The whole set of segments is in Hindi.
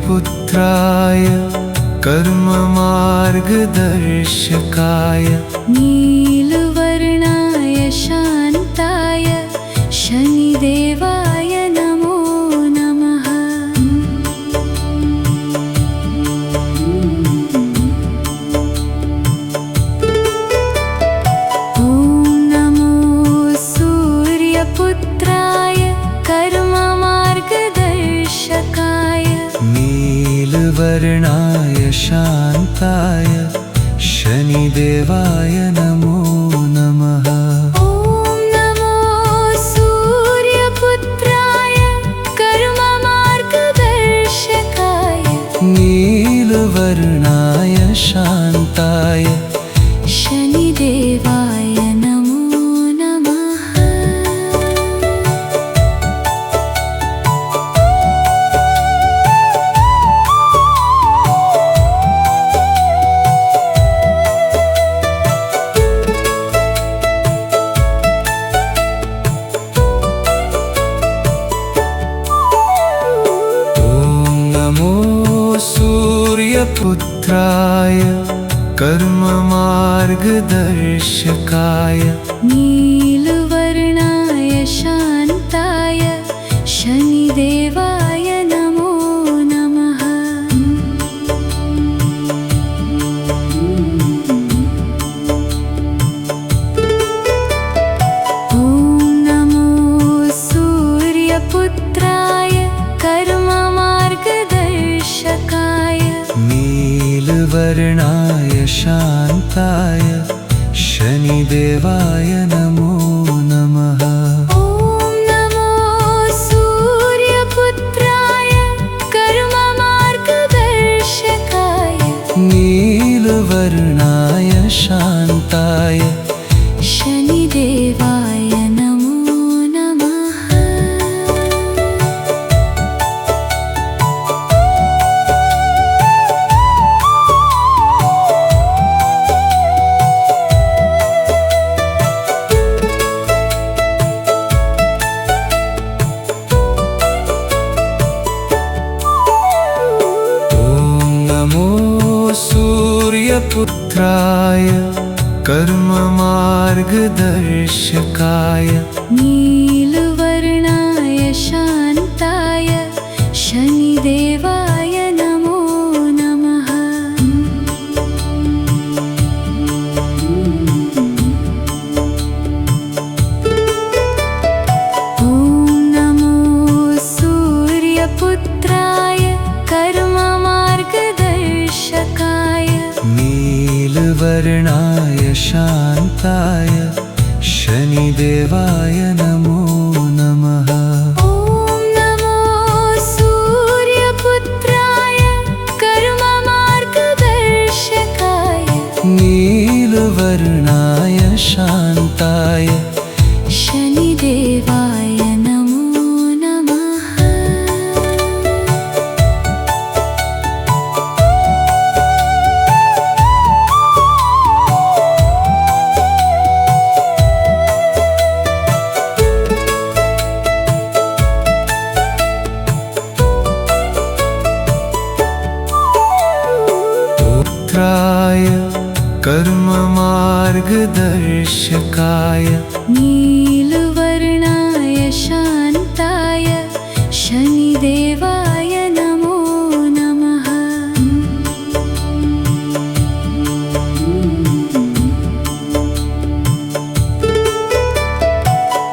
सूर्यपुत्राय कर्ममार्गदर्शकाय नीलवर्णाय शान्ताय शनिदेवाय नमो नमः। ॐ नमो सूर्यपुत्राय कर्ममार्गदर्शकाय नीलवर्णाय शान्ताय शनिदेवाय नमो नमः। ॐ नमो सूर्यपुत्राय कर्ममार्गदर्शकाय नीलवर्णाय शान्ताय शनिदेवाय नमो नमः। सूर्यपुत्राय कर्ममार्गदर्शकाय नीलवर्णाय शान्ताय शनिदेवाय नमो नमः। ॐ नमो सूर्यपुत्राय कर्ममार्गदर्शकाय नीलवर्णाय शान्ताय शनिदेवाय नमो नमः। ॐ नमो सूर्यपुत्राय कर्ममार्गदर्शकाय नीलवर्णाय शान्ताय शनिदेवाय नमो नमः। सूर्यपुत्राय कर्ममार्गदर्शकाय नीलवर्णाय शान्ताय शनिदेवाय नमो नमः। ॐ नमो सूर्यपुत्राय कर्ममार्गदर्शकाय नीलवर्णाय शान्ताय शनिदेवाय नमो नमः। ॐ नमो सूर्यपुत्राय कर्ममार्गदर्शकाय नीलवर्णाय शान्ताय शनिदेवाय नमो नमः। पुत्राय कर्ममार्गदर्शकाय नीलवर्णाय शान्ताय शनिदेवाय नमो नमः।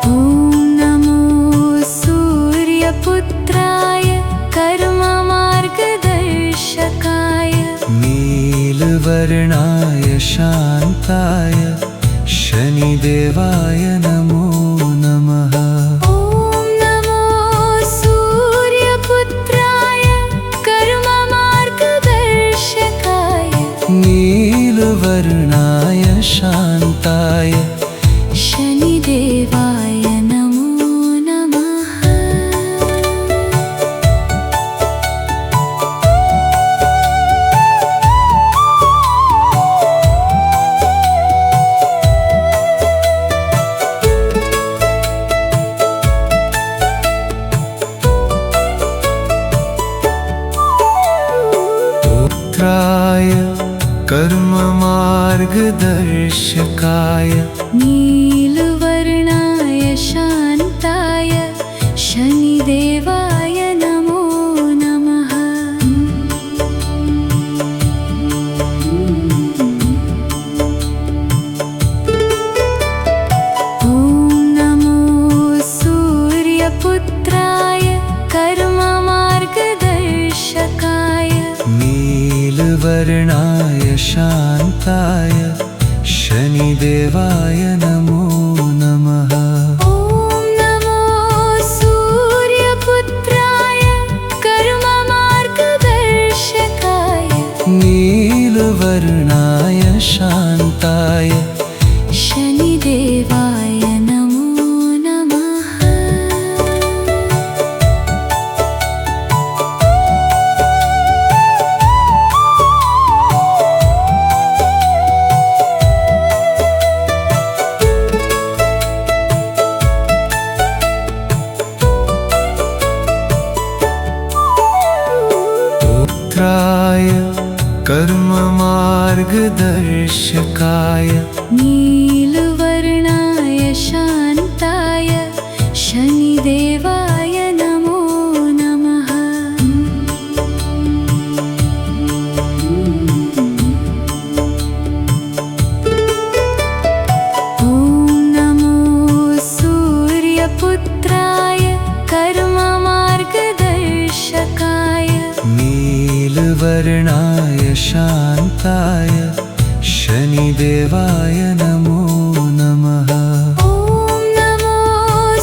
ॐ नमो सूर्यपुत्राय कर्ममार्गदर्शकाय नीलवर्णाय शान्ताय शनिदेवाय नमो नमः। ॐ नमो सूर्यपुत्राय कर्ममार्गदर्शकाय नीलवर्णाय शान्ताय शनिदेवाय नमो नमः। कर्ममार्गदर्शकाय नीलवर्णाय शान्ताय शनिदेवाय नमो नमः। ॐ नमो सूर्यपुत्राय कर्ममार्गदर्शकाय नीलवर्णाय शान्ताय शनिदेवाय नमो नमः। ॐ नमो सूर्यपुत्राय कर्ममार्गदर्शकाय नीलवर्णाय शान्ताय शनिदेवाय नमो नमः। पुत्राय कर्ममार्गदर्शकाय नीलवर्णाय शान्ताय शनिदेवाय नमो नमः। ॐ नमो सूर्यपुत्राय कर्ममार्गदर्शकाय नीलवर्णाय शान्ताय शनिदेवाय नमो नमः। ॐ नमो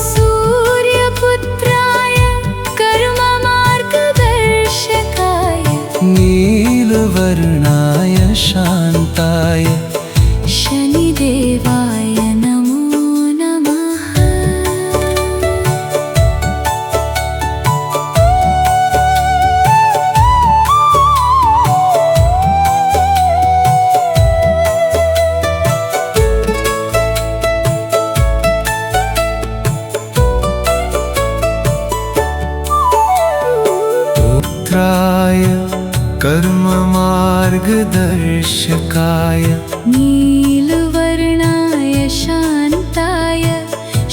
सूर्यपुत्राय कर्ममार्गदर्शकाय नीलवर्णाय शान्ताय शनिदेवाय नमो नमः। पुत्राय कर्ममार्गदर्शकाय नीलवर्णाय शान्ताय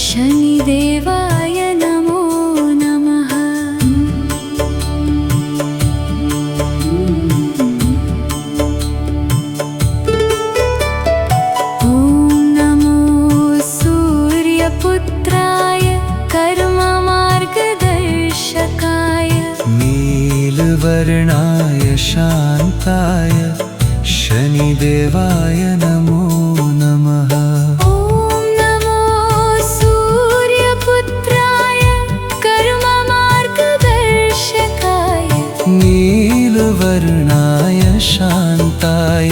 शनिदेवाय नमो नमः। ॐ नमो सूर्यपुत्राय कर्ममार्गदर्शकाय नीलवर्णाय शान्ताय शनिदेवाय नमो नमः। ॐ नमो सूर्यपुत्राय कर्ममार्गदर्शकाय नीलवर्णाय शान्ताय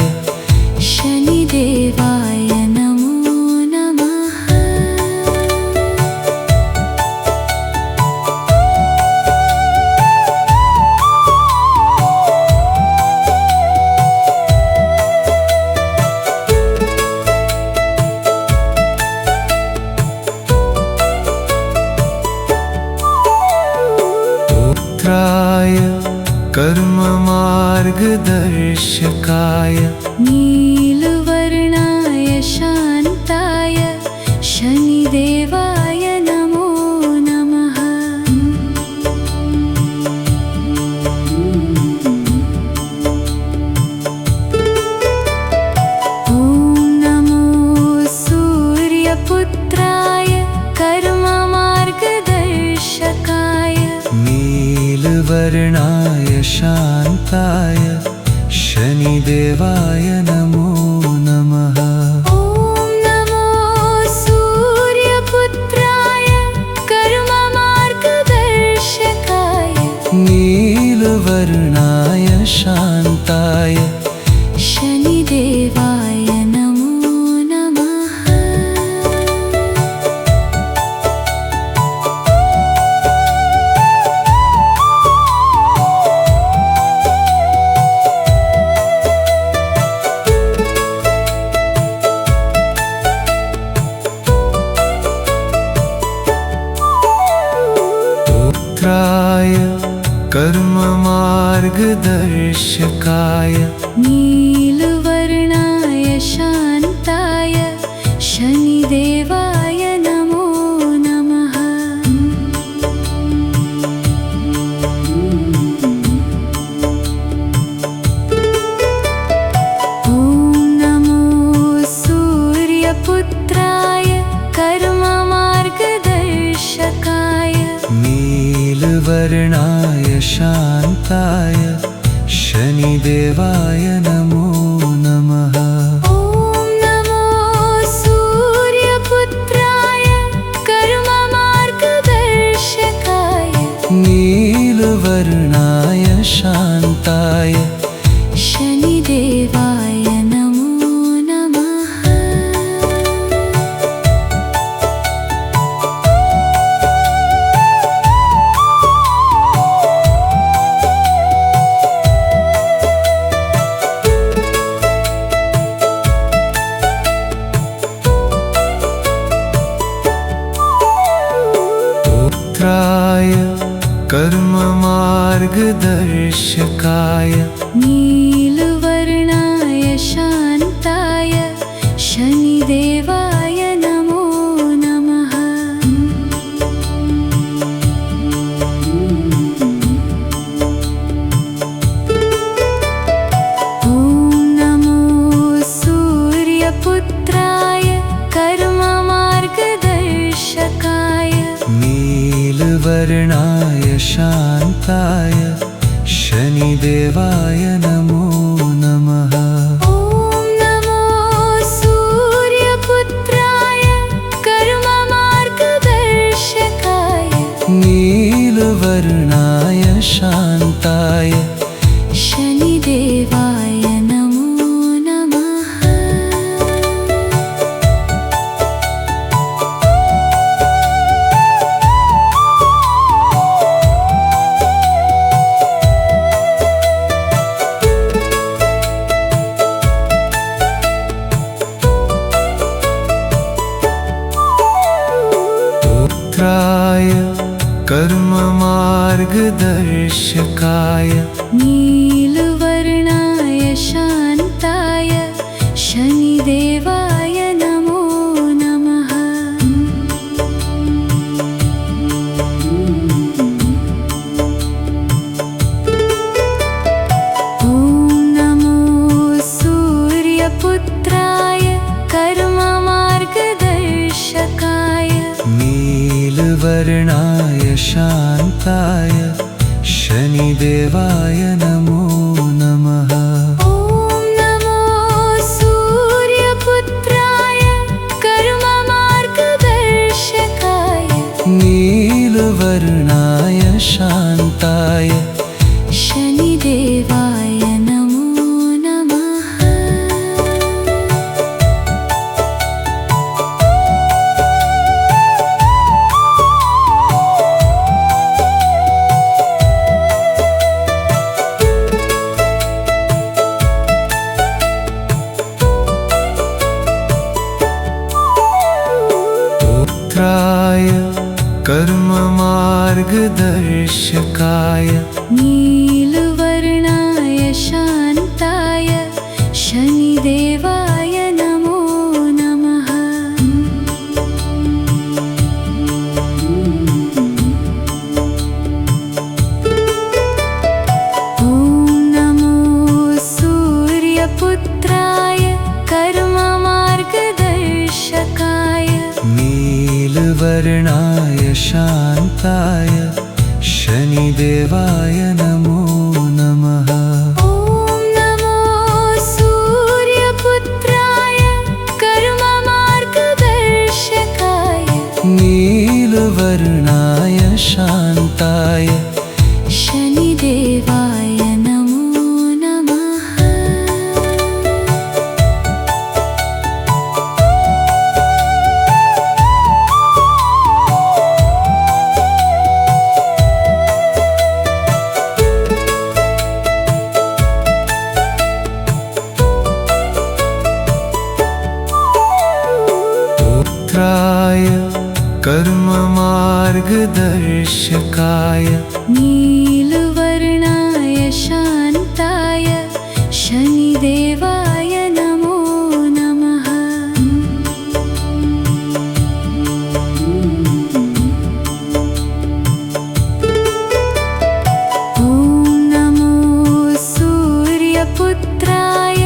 शनिदेवाय नमो नमः। पुत्राय कर्ममार्गदर्शकाय नीलवर्णाय शान्ताय शनिदेवाय नमो नमः। ॐ नमो सूर्यपुत्राय कर्ममार्गदर्शकाय नीलवर्णाय शान्ताय शनिदेवाय नमो नमः। ॐ नमो सूर्यपुत्राय कर्ममार्गदर्शकाय नीलवर्णाय शान्ताय शनिदेवाय नमो नमः। पुत्राय कर्ममार्गदर्शकाय नीलवर्णाय शान्ताय नीलवर्णाय शान्ताय शनिदेवाय नमो नमः। ॐ नमो सूर्यपुत्राय कर्ममार्गदर्शकाय नीलवर्णाय शान्ताय शनिदेवाय नमो नमः। पुत्राय कर्ममार्गदर्शकाय नीलवर्णाय शान्ताय शनिदेवाय नमो नमः। ॐ नमो सूर्यपुत्राय कर्ममार्गदर्शकाय नीलवर्णाय शान्ताय शनिदेवाय नमो नमः। ॐ नमो सूर्यपुत्राय कर्ममार्गदर्शकाय नीलवर्णाय शान्ताय शनिदेवाय नमो नमः। पुत्राय कर्ममार्गदर्शकाय नीलवर्णाय शान्ताय शनिदेवाय नमो नमः। ॐ नमो सूर्यपुत्राय कर्ममार्गदर्शकाय नीलवर्णाय शान्ताय शनिदेवाय नमो नमः। ॐ नमो सूर्यपुत्राय कर्ममार्गदर्शकाय नीलवर्णाय शान्ताय शनिदेवाय नमो नमः। पुत्राय कर्ममार्गदर्शकाय नीलवर्णाय शान्ताय शनिदेवाय नमो नमः। ॐ नमो सूर्यपुत्राय कर्ममार्गदर्शकाय। कर्ममार्गदर्शकाय। नीलवर्णाय शान्ताय शनिदेवाय नमो नमः। पुत्राय कर्ममार्गदर्शकाय नीलवर्णाय शान्ताय शनिदेवाय नमो नमः। पुत्राय कर्ममार्गदर्शकाय नीलवर्णाय शान्ताय शनिदेवाय नमो नमः। नीलवर्णाय शान्ताय शनिदेवाय नमो नमः। ॐ नमो सूर्यपुत्राय कर्ममार्गदर्शकाय नीलवर्णाय शान्ताय शनिदेवाय नमो नमः। पुत्राय कर्ममार्गदर्शकाय नीलवर्णाय शान्ताय शनिदेवाय नमो नमः। ॐ नमो सूर्यपुत्राय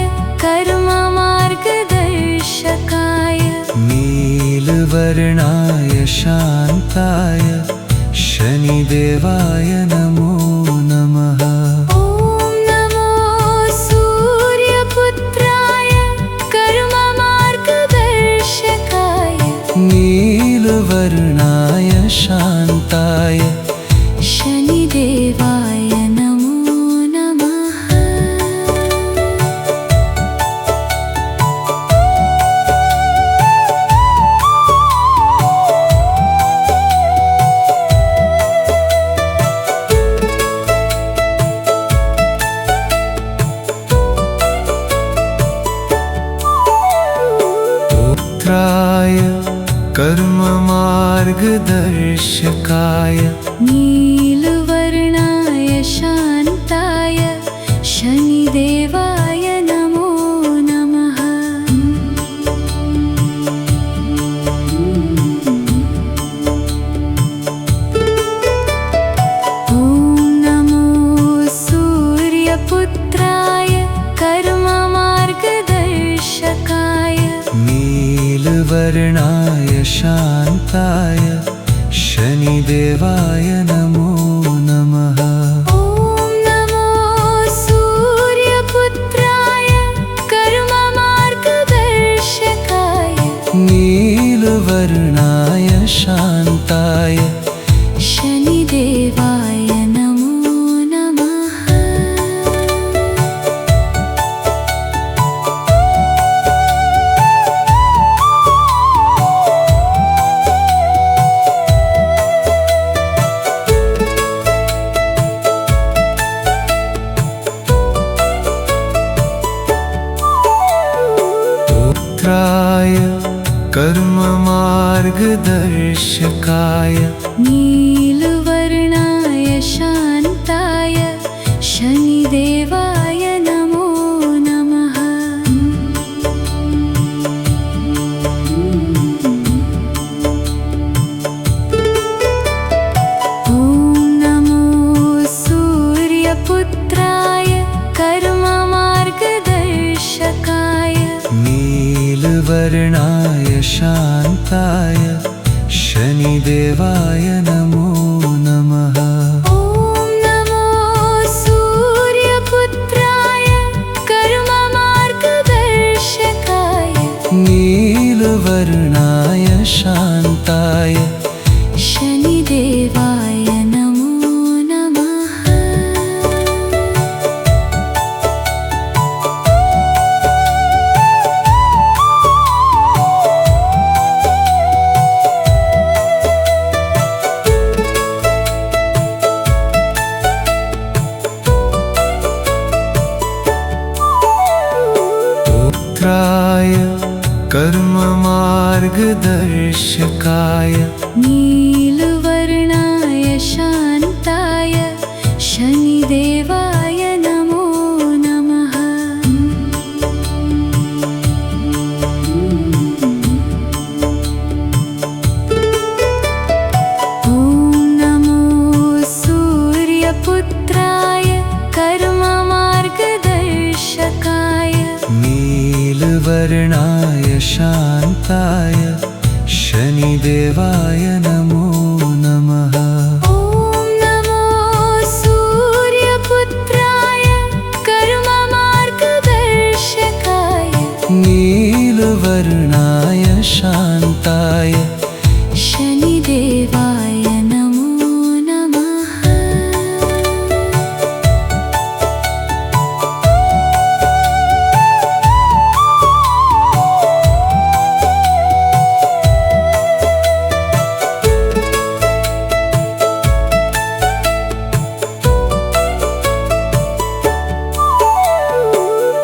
कर्ममार्गदर्शकाय नीलवर्णाय शान्ताय शनिदेवाय नमो नमः। ॐ नमो सूर्यपुत्राय कर्ममार्गदर्शकाय नीलवर्णाय शान्ताय शनिदेवाय नमो नमः। पुत्राय कर्ममार्गदर्शकाय नीलवर्णाय शान्ताय शनिदेवाय नमो नमः। ॐ नमो सूर्यपुत्राय कर्ममार्गदर्शकाय नीलवर्णाय शान्ताय शनिदेवाय नमो नमः। ॐ नमो सूर्यपुत्राय कर्ममार्गदर्शकाय नीलवर्णाय शान्ताय शनिदेवाय नमो नमः। पुत्राय कर्ममार्गदर्शकाय नीलवर्णाय शान्ताय शनिदेवाय नमो नमः। ॐ नमो सूर्यपुत्राय कर्ममार्गदर्शकाय नीलवर्णाय शान्ताय शनिदेवाय नमो नमः। ॐ नमो सूर्यपुत्राय कर्ममार्गदर्शकाय नीलवर्णाय शान्ताय शनिदेवाय नमो नमः। पुत्राय कर्ममार्गदर्शकाय नीलवर्णाय शान्ताय शनिदेवाय नमो नमः। ॐ नमो सूर्यपुत्राय कर्ममार्गदर्शकाय नीलवर्णाय शान्ताय शनिदेवाय नमो नमः। ॐ नमो सूर्यपुत्राय कर्ममार्गदर्शकाय नीलवर्णाय शान्ताय शनिदेवाय नमो नमः।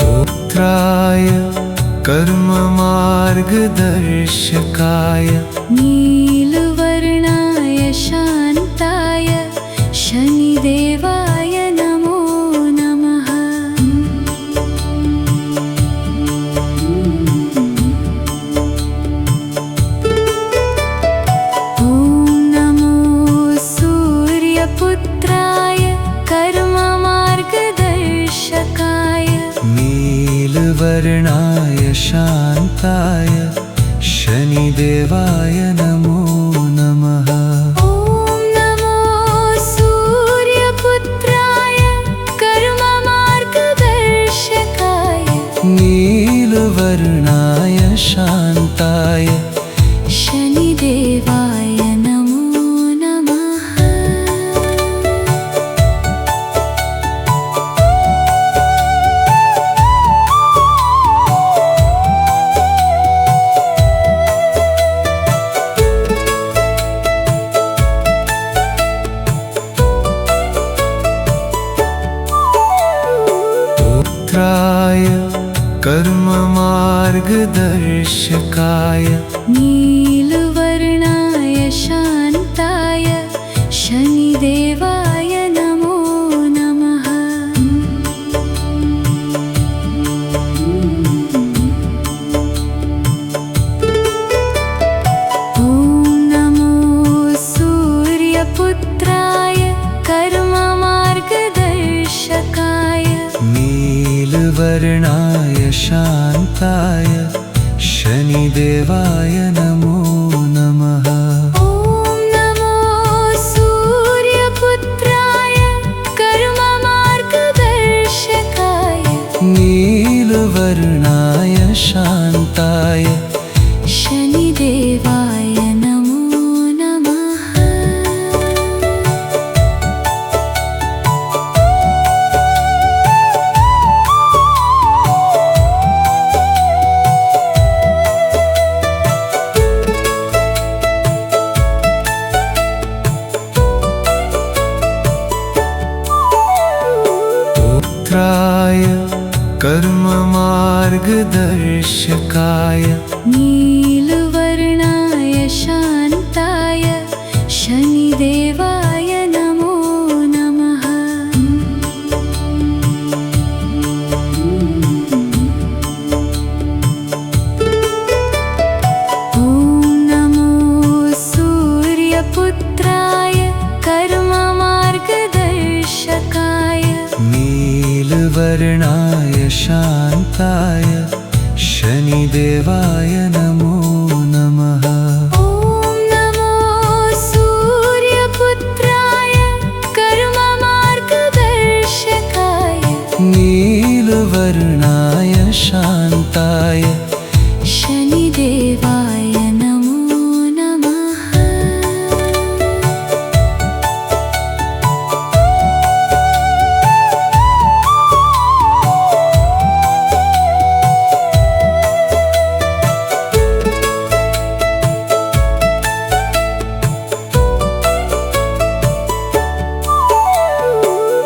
पुत्राय कर्ममार्गदर्शकाय नीलवर्णाय शान्ताय शनिदेवाय नमो नमः। ॐ नमो सूर्यपुत्राय कर्ममार्गदर्शकाय नीलवर्णाय शान्ताय शनिदेवाय नमो नमः। ॐ नमो कर्ममार्गदर्शकाय नीलवर्णाय शान्ताय शनिदेवाय नमो नमः। ॐ नमो सूर्यपुत्राय कर्ममार्गदर्शकाय नीलवर्णाय शान्ताय शनिदेवाय नमो नमः। ॐ नमो सूर्यपुत्राय कर्ममार्गदर्शकाय नीलवर्णाय शान्ताय शनिदेवाय नमो नमः। पुत्राय कर्ममार्गदर्शकाय नीलवर्णाय शान्ताय शनिदेवाय नमो नमः। ॐ नमो सूर्यपुत्राय कर्ममार्गदर्शकाय नीलवर्णाय शान्ताय शनिदेवाय नमो नमः। ॐ नमो सूर्यपुत्राय कर्ममार्गदर्शकाय नीलवर्णाय शान्ताय शनिदेवाय नमो नमः।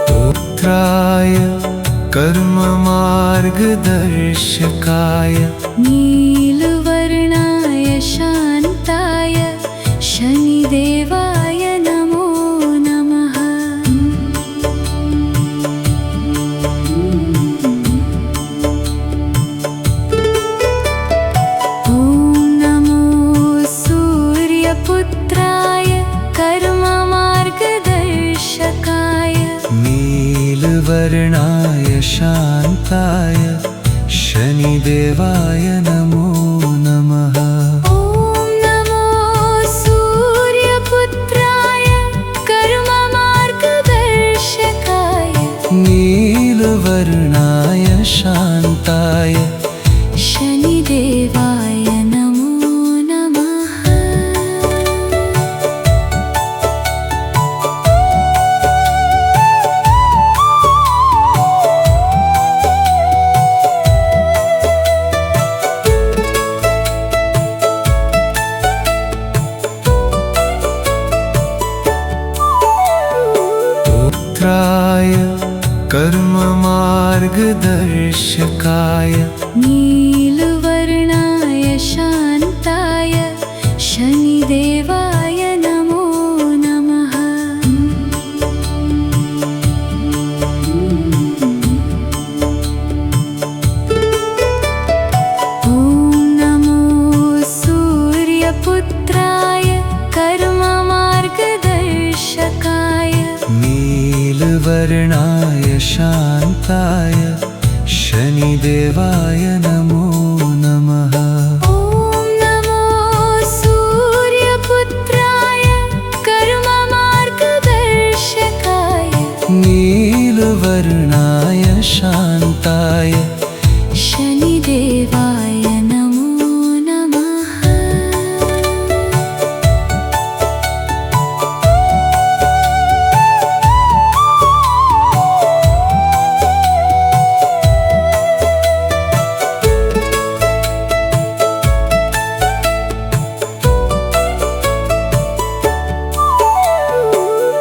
पुत्राय कर्ममार्गदर्शकाय नीलवर्णाय शान्ताय शनिदेवाय नमो नमः। ॐ नमो सूर्यपुत्राय कर्ममार्गदर्शकाय नीलवर्णाय शान्ताय शनिदेवाय नमो नमः। ॐ नमो सूर्यपुत्राय कर्ममार्गदर्शकाय नीलवर्णाय शान्ताय शनिदेवाय नमो नमः। पुत्राय कर्ममार्गदर्शकाय नीलवर्णाय शान्ताय शनिदेवाय नमो नमः। ॐ नमो सूर्यपुत्राय कर्ममार्गदर्शकाय नीलवर्णाय शान्ताय शनिदेवाय नमो नमः। ॐ नमो सूर्यपुत्राय कर्ममार्गदर्शकाय नीलवर्णाय शान्ताय शनिदेवाय नमो नमः।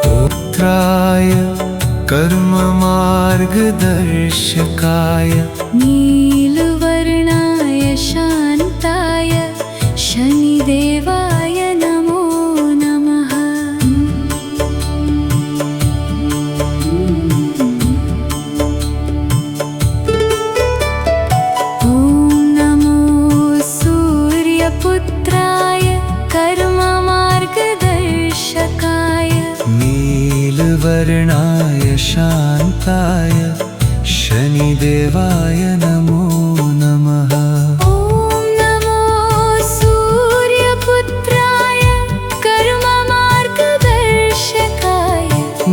पुत्राय कर्ममार्गदर्शकाय नीलवर्णाय नीलवर्णाय शान्ताय शनिदेवाय नमो नमः। ॐ नमो सूर्यपुत्राय कर्ममार्गदर्शकाय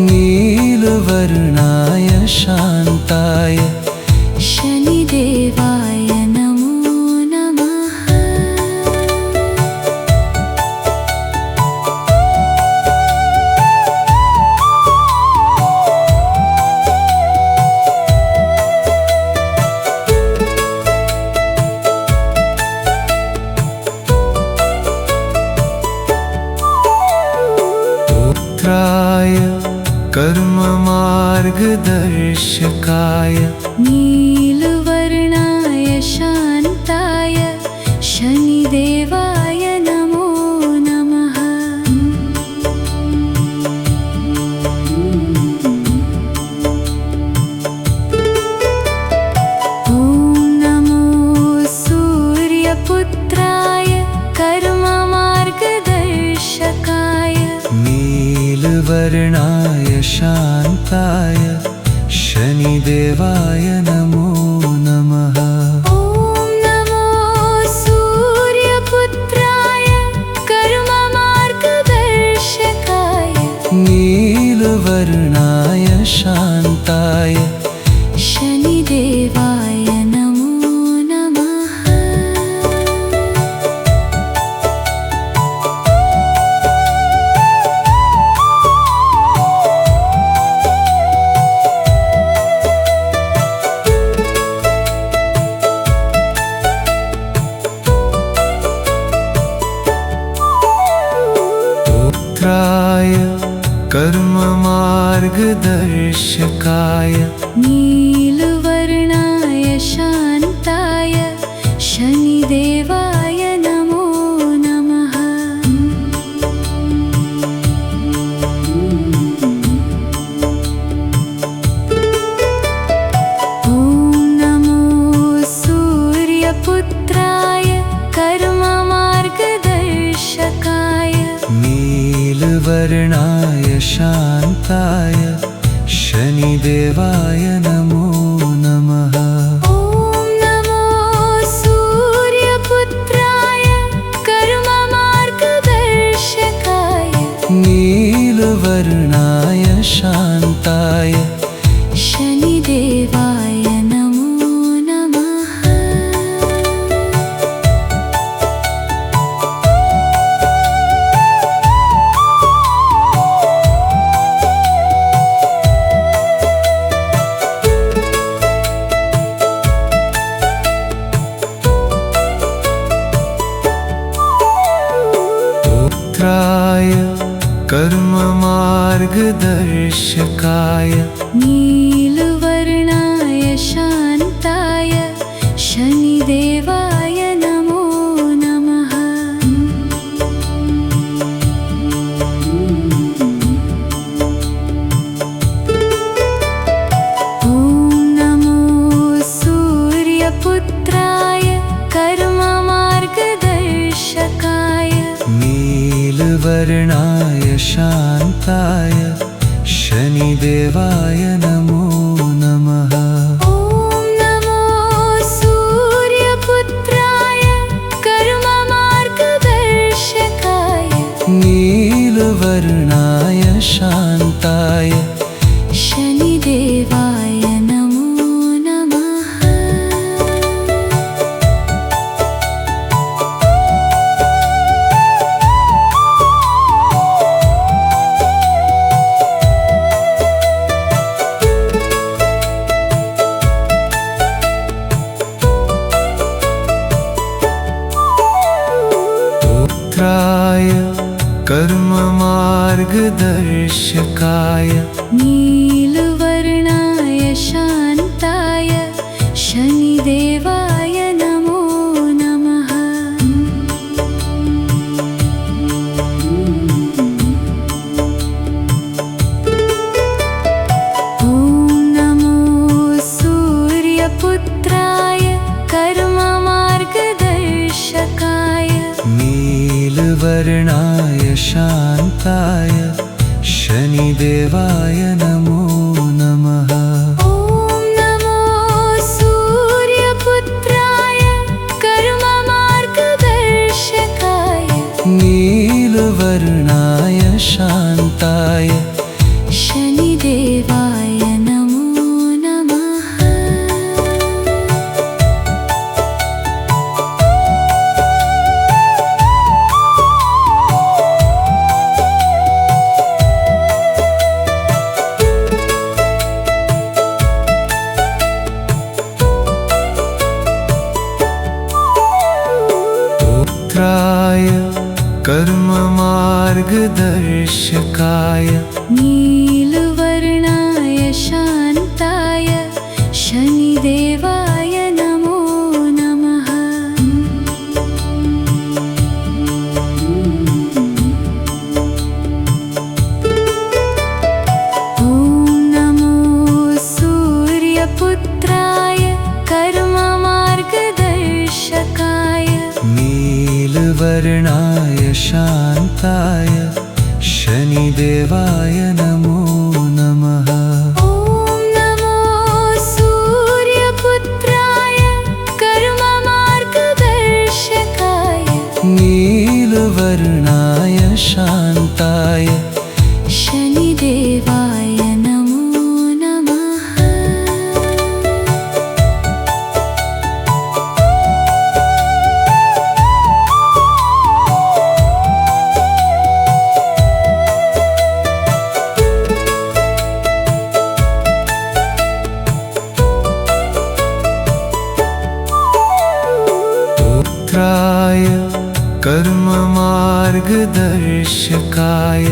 नीलवर्णाय शान्ताय शनिदेवाय नमो नमः। पुत्राय कर्ममार्गदर्शकाय नीलवर्णाय शान्ताय शनिदेवाय नमो नमः। ॐ नमो सूर्यपुत्राय कर्ममार्गदर्शकाय नीलवर्णाय शान्ताय शनिदेवाय नमो नमः। ॐ नमो सूर्यपुत्राय कर्ममार्गदर्शकाय नीलवर्णाय शान्ताय शनिदेवाय नमो नमः। पुत्राय कर्ममार्गदर्शकाय नीलवर्णाय शान्ताय शनिदेवाय नमो नमः। ॐ नमो सूर्यपुत्राय कर्ममार्गदर्शकाय नीलवर्णाय शान्ताय शनिदेवाय नमो नमः। ॐ नमो सूर्यपुत्राय कर्ममार्गदर्शकाय नीलवर्णाय शान्ताय शनिदेवाय नमो नमः। पुत्राय कर्ममार्गदर्शकाय नीलवर्णाय शान्ताय शनिदेवाय नमो नमः। ॐ नमो सूर्यपुत्राय कर्ममार्गदर्शकाय नीलवर्णाय शान्ताय शनिदेवाय नमो नमः। ॐ नमो सूर्यपुत्राय कर्ममार्गदर्शकाय नीलवर्णाय शान्ताय शनिदेवाय नमो नमः। पुत्राय कर्ममार्गदर्शकाय नीलवर्णाय शान्ताय शनिदेवाय नमो नमः। ॐ नमो सूर्यपुत्राय कर्ममार्गदर्शकाय नीलवर्णाय शान्ताय शनिदेवाय नमो नमः। ॐ नमो सूर्यपुत्राय कर्ममार्गदर्शकाय नीलवर्णाय शान्ताय शनिदेवाय नमो नमः। पुत्राय कर्ममार्गदर्शकाय नीलवर्णाय शान्ताय शनिदेवाय नमो नमः। ॐ नमो सूर्यपुत्राय कर्ममार्गदर्शकाय नीलवर्णाय शान्ताय शनिदेवाय नमो नमः। ॐ नमो सूर्यपुत्राय कर्ममार्गदर्शकाय नीलवर्णाय शान्ताय शनिदेवाय नमो नमः। पुत्राय कर्ममार्गदर्शकाय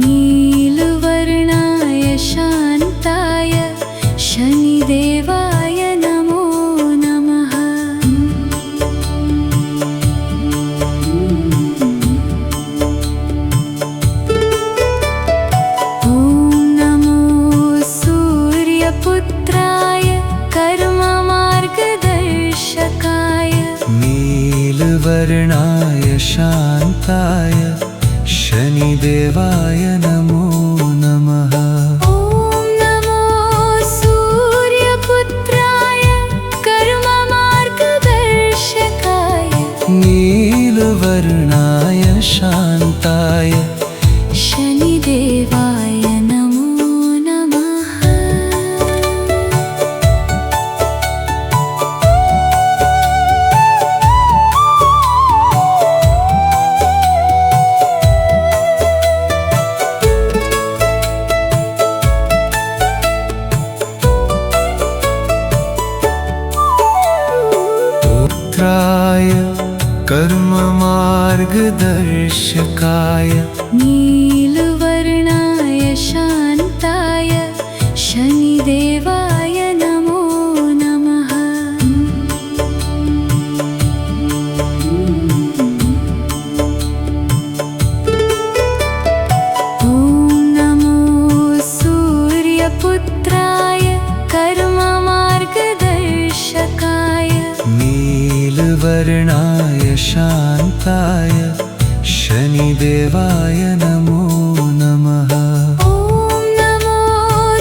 नीलवर्णाय शान्ताय शनिदेवाय नमो नमः। ॐ नमो सूर्यपुत्राय कर्ममार्गदर्शकाय नीलवर्णाय शान्ताय शनिदेवाय नमो नमः। ॐ नमो सूर्यपुत्राय कर्ममार्गदर्शकाय नीलवर्णाय शान्ताय शनिदेवाय नमो नमः। पुत्राय कर्ममार्गदर्शकाय नीलवर्णाय शान्ताय शनिदेवाय नमो नमः। ॐ नमो सूर्यपुत्राय कर्ममार्गदर्शकाय नीलवर्णाय शान्ताय शनिदेवाय नमो नमः। ॐ नमो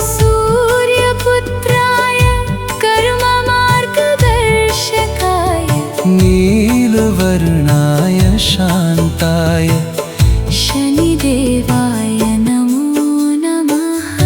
सूर्यपुत्राय कर्ममार्गदर्शकाय नीलवर्णाय शान्ताय शनिदेवाय नमो नमः।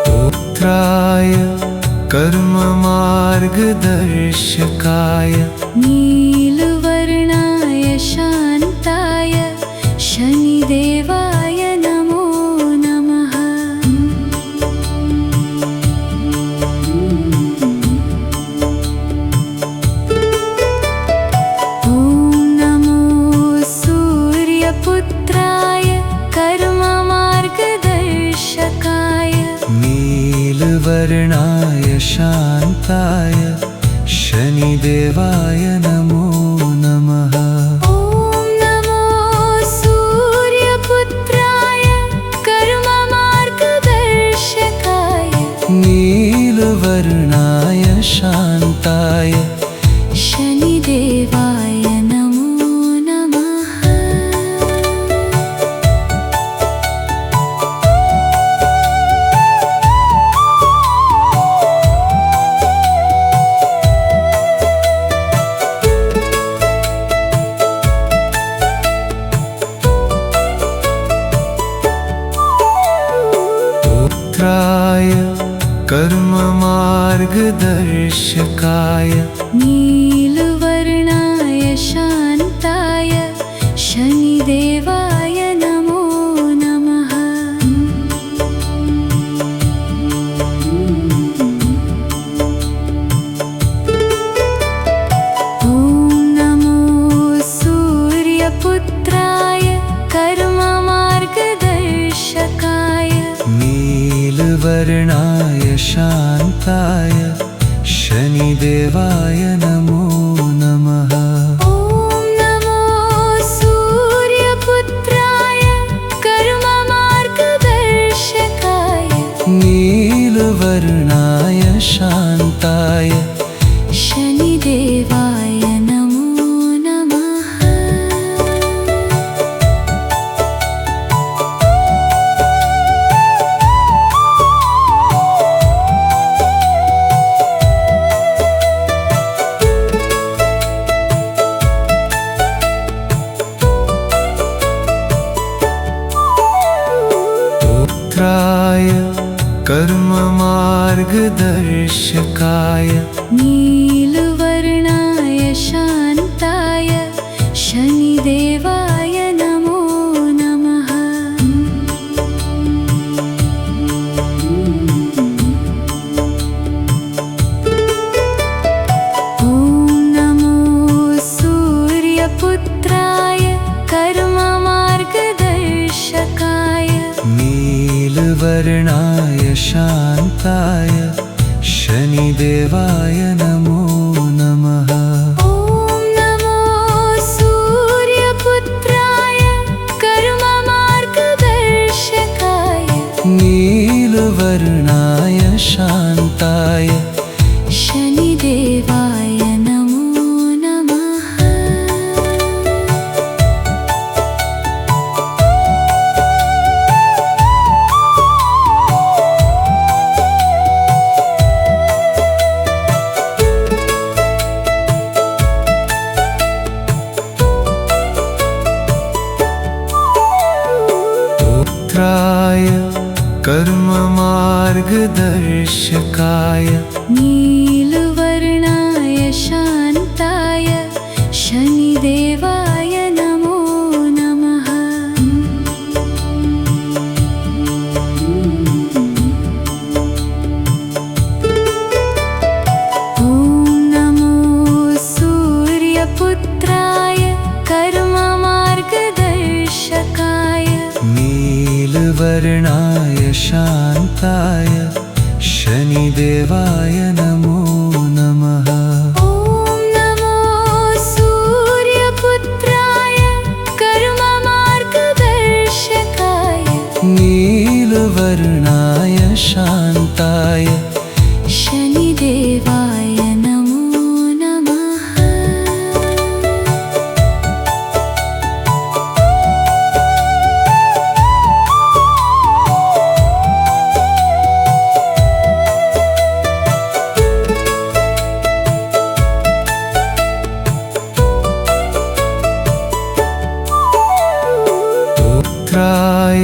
पुत्राय कर्ममार्गदर्शकाय नीलवर्णाय शान्ताय शनिदेवाय नमो नमः। ॐ नमो सूर्यपुत्राय कर्ममार्गदर्शकाय नीलवर्णाय शान्ताय शनिदेवाय नमो नमः। ॐ नमो कर्ममार्गदर्शकाय नीलवर्णाय शान्ताय शनिदेवाय नमो नमः। ॐ नमो सूर्यपुत्राय कर्ममार्गदर्शकाय नीलवर्णाय शान्ताय शनिदेवाय नमो नमः। ॐ नमो सूर्यपुत्राय कर्ममार्गदर्शकाय नीलवर्णाय शान्ताय शनिदेवाय नमो नमः। पुत्राय कर्ममार्गदर्शकाय नीलवर्णाय शान्ताय शनिदेवाय नमो नमः। ॐ नमो सूर्यपुत्राय कर्ममार्गदर्शकाय नीलवर्णाय शान्ताय शनिदेवाय नमो नमः। ॐ नमो सूर्यपुत्राय कर्ममार्गदर्शकाय नीलवर्णाय शान्ताय शनिदेवाय नमो नमः। पुत्राय कर्ममार्गदर्शकाय नीलवर्णाय शान्ताय शनिदेवाय नमो नमः। ॐ नमो सूर्यपुत्राय कर्ममार्गदर्शकाय नीलवर्णाय शान्ताय शनिदेवाय नमो नमः। ॐ नमो सूर्यपुत्राय कर्ममार्गदर्शकाय नीलवर्णाय शान्ताय शनिदेवाय नमो नमः। पुत्राय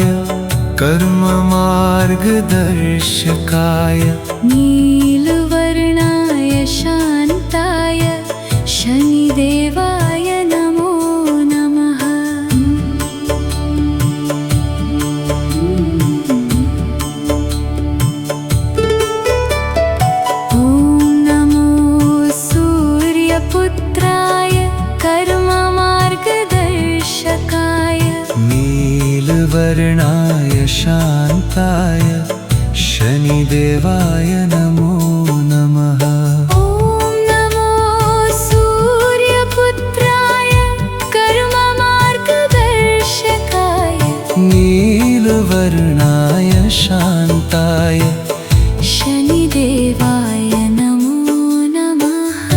कर्ममार्गदर्शकाय नीलवर्णाय शान्ताय शनिदेवाय नमो नमः। ॐ नमो सूर्यपुत्राय कर्ममार्गदर्शकाय नीलवर्णाय शान्ताय शनिदेवाय नमो नमः। ॐ नमो सूर्यपुत्राय कर्ममार्गदर्शकाय नीलवर्णाय शान्ताय शनिदेवाय नमो नमः।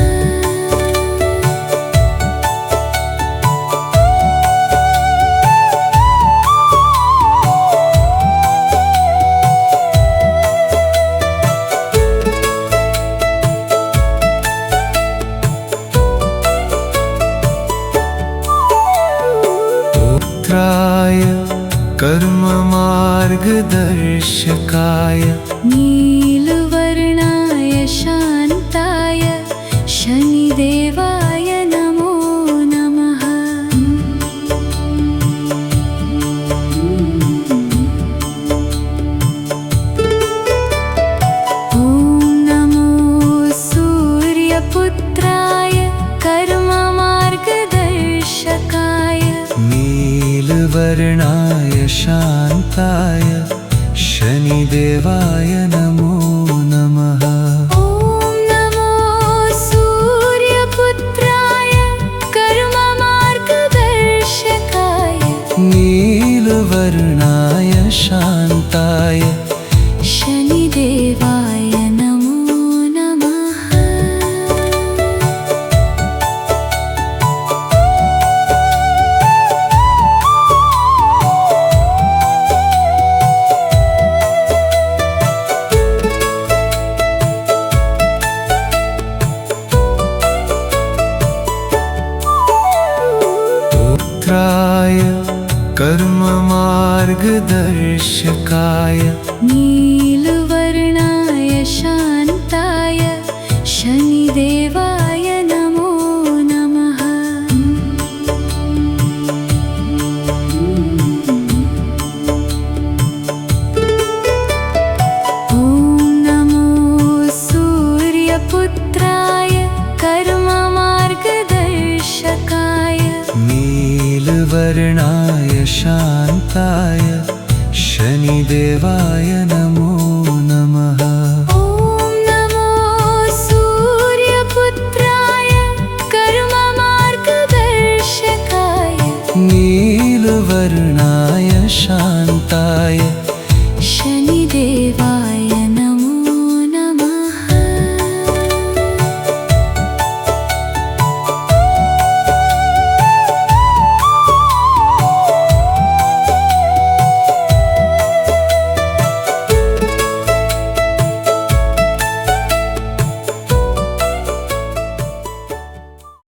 पुत्राय कर्ममार्गदर्शकाय नीलवर्णाय नीलवर्णाय शान्ताय शनिदेवाय नमो नमः। ॐ नमो सूर्यपुत्राय कर्ममार्गदर्शकाय नीलवर्णाय शान्ताय शनिदेवाय नमो नमः। पुत्राय कर्ममार्गदर्शकाय नीलवर्णाय शान्ताय शनिदेवाय नमो नमः। ॐ नमो सूर्यपुत्राय कर्ममार्गदर्शकाय नीलवर्णाय शान्ताय शनिदेवाय नमो नमः। ॐ नमो सूर्यपुत्राय कर्ममार्गदर्शकाय नीलवर्णाय